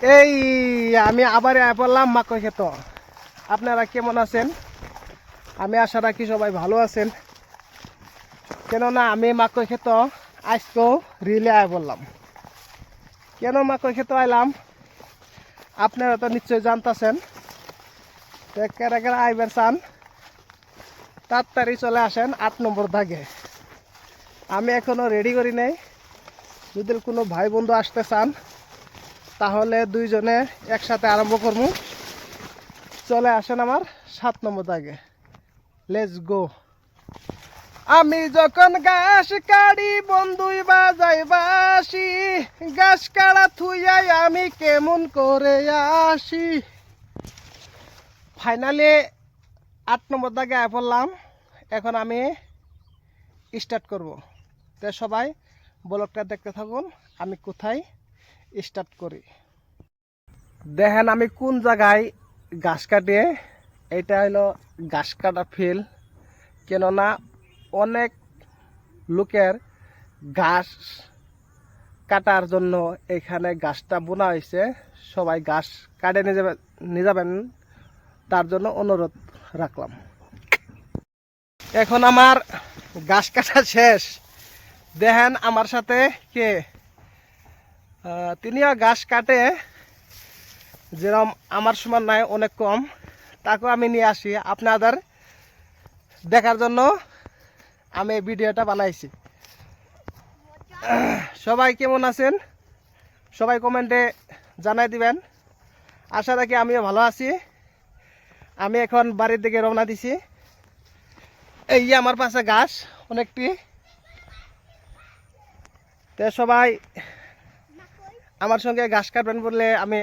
এই আমি আবার বললাম মাকই ক্ষেত। আপনারা কেমন আছেন? আমি আশা রাখি সবাই ভালো আছেন। কেননা আমি মাকই ক্ষেত আজকেও রিলে বললাম। কেন মাকই ক্ষেত আইলাম আপনারা তো নিশ্চয়ই জানতেছেন। কেরা কেরা আইবার চান তাড়াতাড়ি চলে আসেন 8 নম্বর দাগে। আমি এখনো রেডি করি নাই। যদি কোনো ভাই বন্ধু আসতে চান তাহলে দুইজনে একসাথে আরম্ভ করবো। চলে আসেন আমার 7 নম্বর দাগে। Let's go. আমি যখন ঘাস কাটি বন্ধুই বাজাই বাসি, ঘাস কাটা থুইয়াই আমি কেমন করে আসি। ফাইনালি 8 নম্বর দাগে আয় পড়লাম। এখন আমি স্টার্ট করব। তো সবাই ব্লগটা দেখতে থাকুন আমি কোথায় স্টার্ট করি। দেখেন আমি কোন জায়গায় ঘাস কাটে। এটা হলো ঘাস কাটা ফিল্ড। কেননা অনেক লোকের ঘাস কাটার জন্য এখানে ঘাসটা বোনা হয়েছে। সবাই ঘাস কাটে নিয়ে যাবেন তার জন্য অনুরোধ রাখলাম। এখন আমার ঘাস কাটা শেষ। দেখেন আমার সাথে কে, তিনিও ঘাস কাটে, যেরকম আমার সমান নাই, অনেক কম। তাকেও আমি নিয়ে আসি আপনাদের দেখার জন্য আমি ভিডিওটা বানাইছি। সবাই কেমন আছেন সবাই কমেন্টে জানাই দিবেন। আশা রাখি আমিও ভালো আছি। আমি এখন বাড়ির দিকে রওনা দিছি। এই আমার পাশে ঘাস অনেকটি। তো সবাই আমার সঙ্গে ঘাস কাটবেন বললে আমি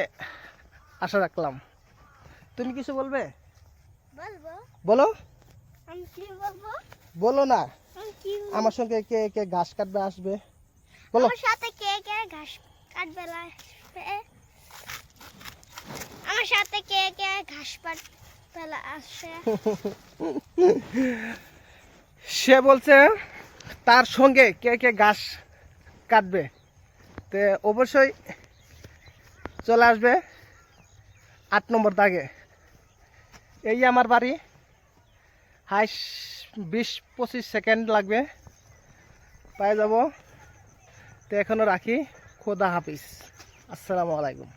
আশা রাখলাম। তুমি কিছু বলবে? বলো। বলো না। আমার সঙ্গে কে কে ঘাস কাটবে আসবে বলো। আমার সাথে কে কে ঘাস কাটবে আসবে? আমার সাথে কে কে ঘাস কাটবে আসে? সে বলছে তার সঙ্গে কে কে ঘাস কাটবে। তো অবশ্যই চলে আসবে 8 নম্বর দাগে। এই আমার বাড়ি। হাই 20-25 সেকেন্ড লাগবে পাই যাব। তো এখনো রাখি। খোদা হাফিজ। আসসালামু আলাইকুম।